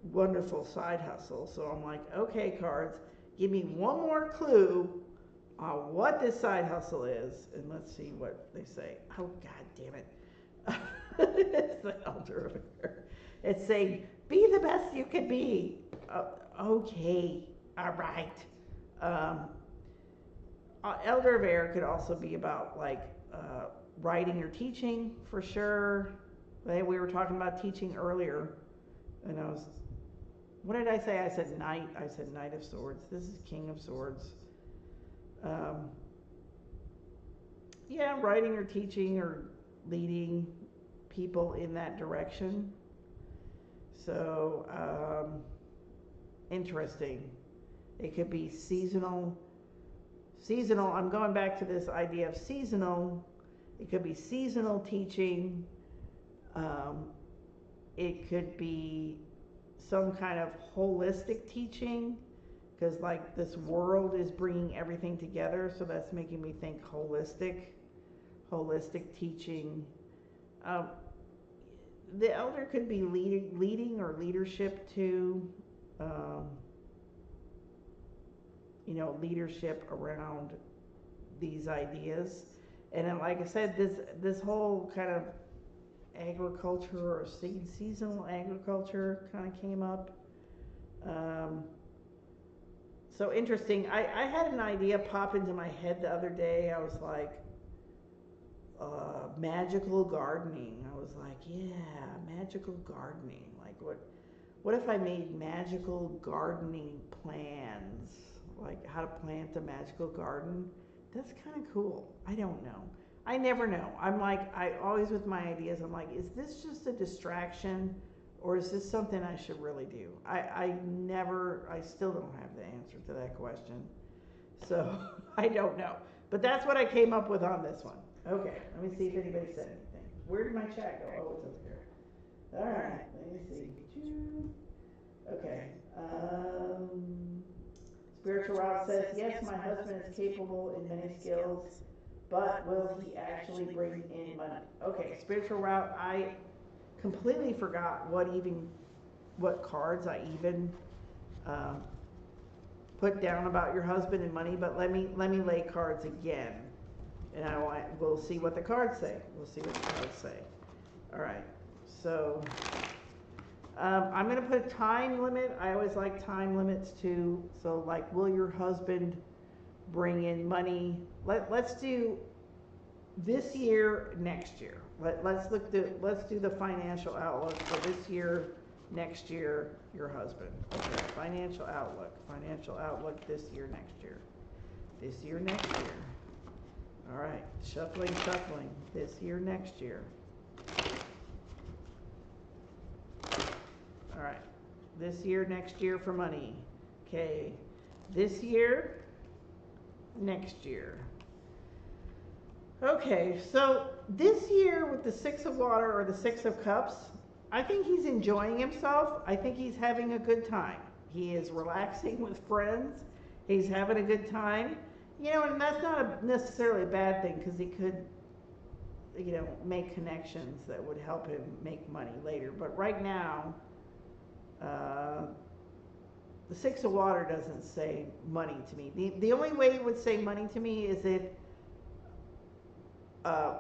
wonderful side hustle. So I'm like, okay, cards, give me one more clue on what this side hustle is, and let's see what they say. Oh, God damn it. It's the Elder of Air. It's saying, be the best you can be. Okay. All right. Elder of Air could also be about like writing or teaching, for sure. We were talking about teaching earlier, and what did I say? I said knight. I said Knight of Swords. This is King of Swords. Um, yeah, writing or teaching or leading people in that direction. So, interesting. It could be seasonal. Seasonal, I'm going back to this idea of seasonal. It could be seasonal teaching. Um, it could be some kind of holistic teaching, because like this world is bringing everything together, so that's making me think holistic teaching. Um, the elder could be leading or leadership too. Um, leadership around these ideas. And then, like I said, this whole kind of agriculture or seasonal agriculture kind of came up. Um, so interesting. I had an idea pop into my head the other day. I was like, magical gardening. I was like, yeah, magical gardening. Like, what if I made magical gardening plans? Like how to plant a magical garden? That's kind of cool. I don't know. I never know. I'm like, I always with my ideas, I'm like, is this just a distraction or is this something I should really do? I still don't have the answer to that question. So I don't know. But that's what I came up with on this one. Okay, let me see if anybody said anything. Where did my chat go? Oh, it's over here. All right, let me see. Okay. Spiritual Route says, yes, my husband is capable in many skills, but will he actually bring in money? Okay, Spiritual Route, I completely forgot what cards I even um, put down about your husband and money, but let me lay cards again, and we'll see what the cards say. We'll see what the cards say. All right, so I'm going to put a time limit. I always like time limits too. So like, will your husband bring in money? Let's do this year, next year. Let's do the financial outlook for this year, next year, your husband. Okay, financial outlook this year, next year. This year, next year. All right, shuffling. This year, next year. All right, this year, next year for money. Okay, this year, next year. Okay, so this year with the Six of Water or the Six of Cups, I think he's enjoying himself. I think he's having a good time. He is relaxing with friends. He's having a good time. And that's not necessarily a bad thing, because he could, make connections that would help him make money later. But right now, the Six of Water doesn't say money to me. The only way it would say money to me is if,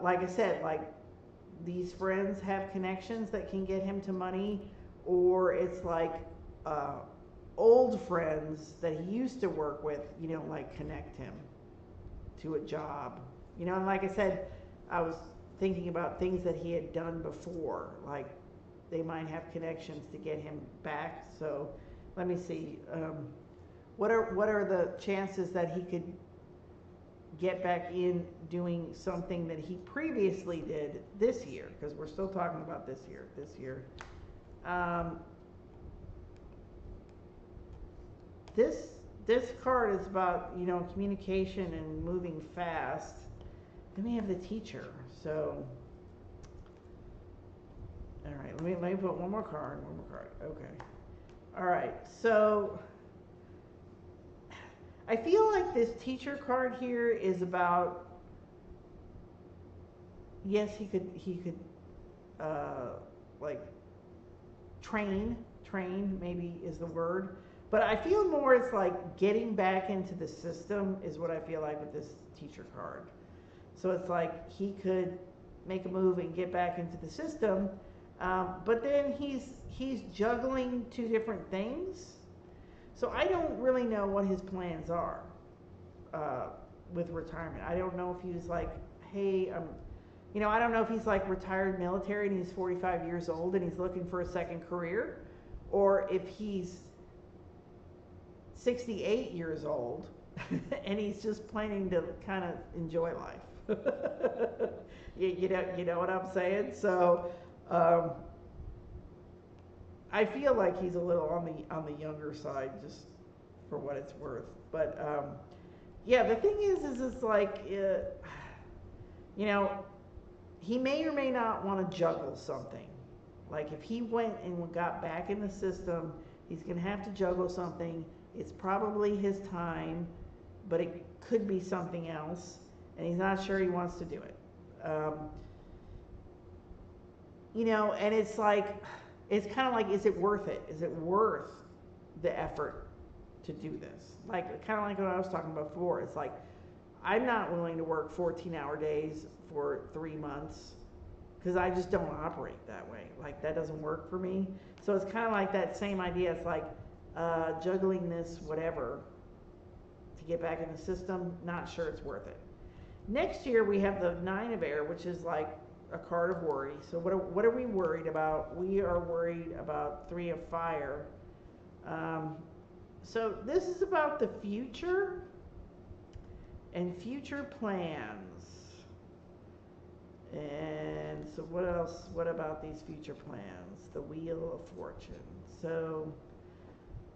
like I said, like these friends have connections that can get him to money, or it's like old friends that he used to work with, like connect him to a job. And like I said, I was thinking about things that he had done before, like they might have connections to get him back. So let me see. What are the chances that he could get back in doing something that he previously did this year? Because we're still talking about this year. This card is about communication and moving fast. Then we have the Teacher. So all right, let me put one more card. Okay. All right, so I feel like this Teacher card here is about, yes, he could like train maybe is the word, but I feel more it's like getting back into the system is what I feel like with this Teacher card. So it's like he could make a move and get back into the system, but then he's juggling two different things. So I don't really know what his plans are with retirement. I don't know if he's like, hey, I don't know if he's like retired military and he's 45 years old and he's looking for a second career, or if he's 68 years old and he's just planning to kind of enjoy life. You know what I'm saying? So um, I feel like he's a little on the younger side, just for what it's worth. But yeah, the thing is it's like, you know, he may or may not want to juggle something. Like if he went and got back in the system, he's going to have to juggle something. It's probably his time, but it could be something else, and he's not sure he wants to do it. And it's kind of like, is it worth it? Is it worth the effort to do this? Like, kind of like what I was talking about before. It's like, I'm not willing to work 14-hour days for 3 months because I just don't operate that way. Like, that doesn't work for me. So it's kind of like that same idea. It's like juggling this whatever to get back in the system. Not sure it's worth it. Next year we have the Nine of Air, which is like a card of worry. So what are we worried about? We are worried about Three of Fire. Um, so this is about the future and future plans. And so what else? What about these future plans? The Wheel of Fortune. So,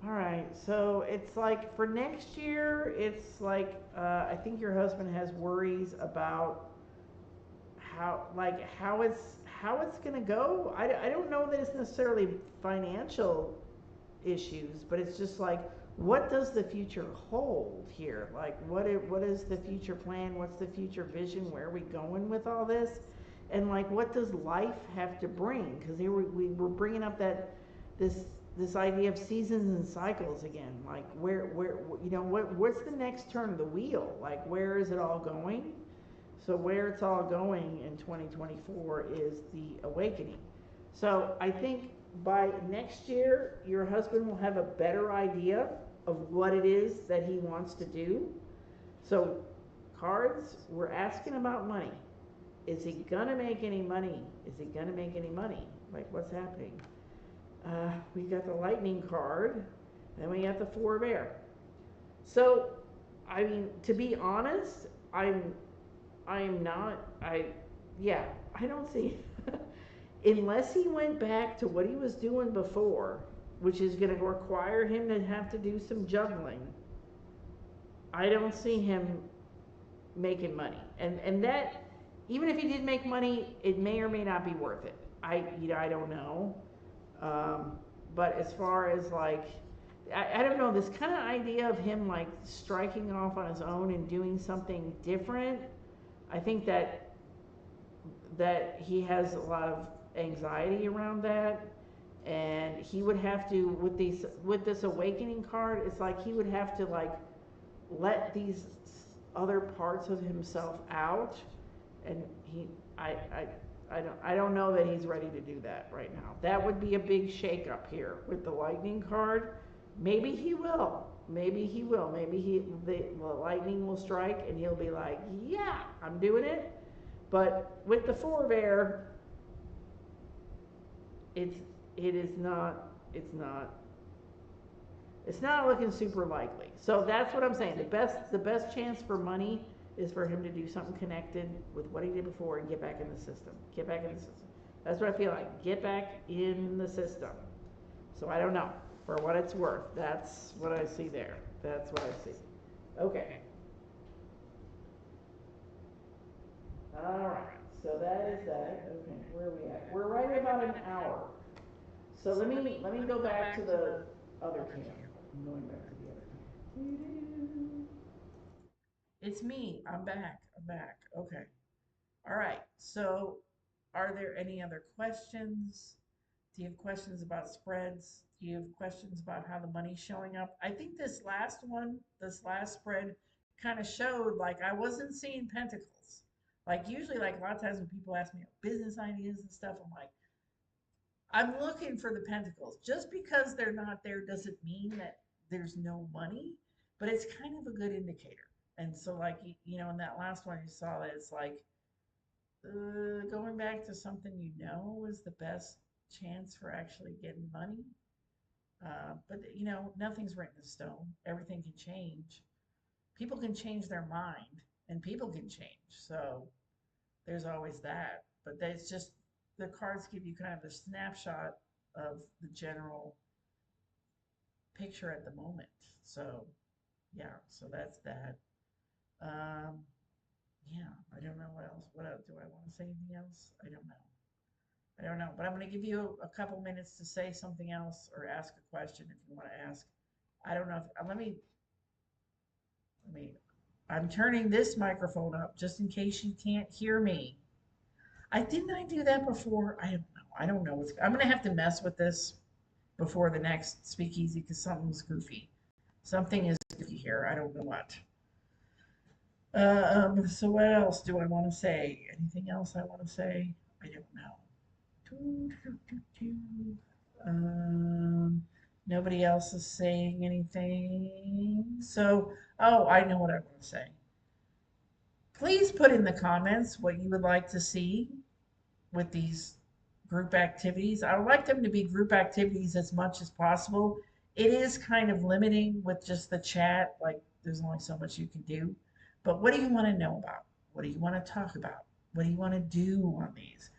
all right. So it's like for next year, it's like I think your husband has worries about how it's gonna go. I don't know that it's necessarily financial issues, but it's just like, what does the future hold here? Like, what is the future plan? What's the future vision? Where are we going with all this? And like, what does life have to bring? Because here we were bringing up that this idea of seasons and cycles again. Like, where what's the next turn of the wheel? Like, where is it all going? So where it's all going in 2024 is the awakening. So I think by next year, your husband will have a better idea of what it is that he wants to do. So cards, we're asking about money. Is he gonna make any money? Is he gonna make any money? Like, what's happening? We got the Lightning card, and we got the Four of Air. So, I mean, to be honest, I'm not. Yeah, I don't see. Unless he went back to what he was doing before, which is going to require him to have to do some juggling, I don't see him making money. And that, even if he did make money, it may or may not be worth it. I don't know. But as far as like, I don't know, this kind of idea of him like striking off on his own and doing something different, I think that he has a lot of anxiety around that, and he would have to, with this awakening card, it's like he would have to like let these other parts of himself out, and I don't know that he's ready to do that right now. That would be a big shakeup here with the Lightning card. Maybe he will. Maybe he will. Maybe the lightning will strike and he'll be like, yeah, I'm doing it. But with the Four of Air, it is not, it's not looking super likely. So that's what I'm saying. The best chance for money is for him to do something connected with what he did before and get back in the system. Get back in the system. That's what I feel like. Get back in the system. So I don't know. For what it's worth, that's what I see there. That's what I see. Okay. All right. So that is that. Okay. Where are we at? We're right about an hour. So let me go back to the other cam. I'm going back to the other cam. It's me. I'm back. I'm back. Okay. All right. So, are there any other questions? Do you have questions about spreads? Do you have questions about how the money's showing up? I think this last spread kind of showed like I wasn't seeing pentacles. Like usually, like a lot of times when people ask me business ideas and stuff, I'm looking for the pentacles. Just because they're not there doesn't mean that there's no money, but it's kind of a good indicator. And so, like, in that last one, you saw that it's like Going back to something you know is the best chance for actually getting money. But you know, nothing's written in stone. Everything can change. People can change their mind, and people can change. So there's always that. But that's just the cards give you kind of a snapshot of the general picture at the moment. So yeah, so that's that. Um, yeah, I don't know what else. What else? Do I want to say anything else? I don't know. I don't know, but I'm going to give you a couple minutes to say something else or ask a question if you want to ask. I don't know if, let me, I'm turning this microphone up just in case you can't hear me. Didn't I do that before? I don't know. I don't know what's, I'm going to have to mess with this before the next speakeasy because something's goofy. Something is goofy here. I don't know what. So what else do I want to say? Anything else I want to say? I don't know. Um, Nobody else is saying anything. So, oh, I know what I want to say. Please put in the comments what you would like to see with these group activities. I would like them to be group activities as much as possible. It is kind of limiting with just the chat, like there's only so much you can do. But what do you want to know about? What do you want to talk about? What do you want to do on these?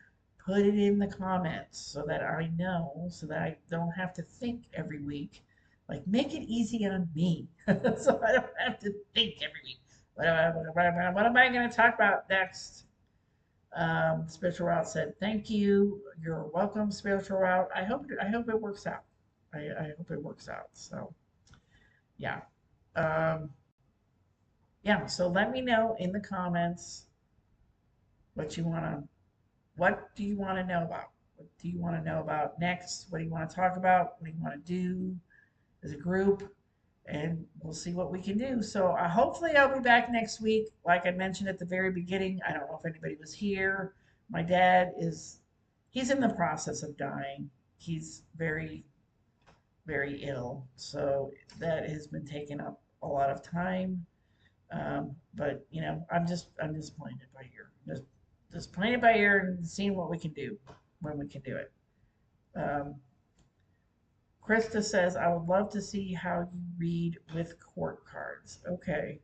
Put it in the comments so that I know, so that I don't have to think every week. Like, make it easy on me so I don't have to think every week. What am I going to talk about next? Spiritual Route said, "Thank you. You're welcome, Spiritual Route. I hope it works out. I hope it works out. So yeah, um, yeah. So let me know in the comments what you want to. What do you want to know about? What do you want to know about next? What do you want to talk about? What do you want to do as a group? And we'll see what we can do. So hopefully I'll be back next week. Like I mentioned at the very beginning, I don't know if anybody was here. My dad is, he's in the process of dying. He's very, very ill. So that has been taking up a lot of time. But you know, I'm just playing it by ear. Just playing it by ear and seeing what we can do when we can do it. Um, Krista says, I would love to see how you read with court cards. Okay.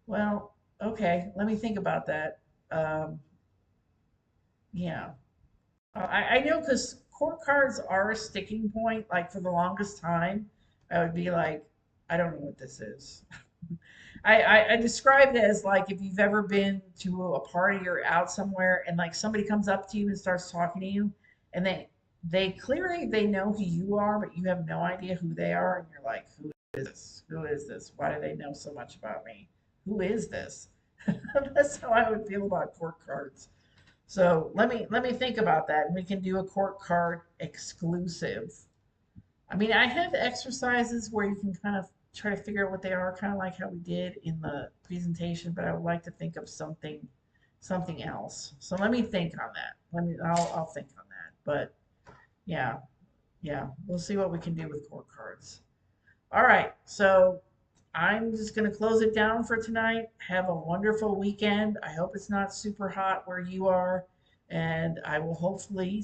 Well, okay. Let me think about that. Um, yeah. I know because court cards are a sticking point. Like for the longest time, I would be like, I don't know what this is. I describe it as like if you've ever been to a party or out somewhere and like somebody comes up to you and starts talking to you and they clearly they know who you are, but you have no idea who they are, and you're like, who is this? Who is this? Why do they know so much about me? Who is this? That's how I would feel about court cards. So let me think about that, and we can do a court card exclusive. I mean, I have exercises where you can kind of try to figure out what they are, kind of like how we did in the presentation, but I would like to think of something else. So let me think on that. I'll think on that. But yeah, yeah, we'll see what we can do with court cards. All right, so I'm just going to close it down for tonight. Have a wonderful weekend. I hope it's not super hot where you are, and I will hopefully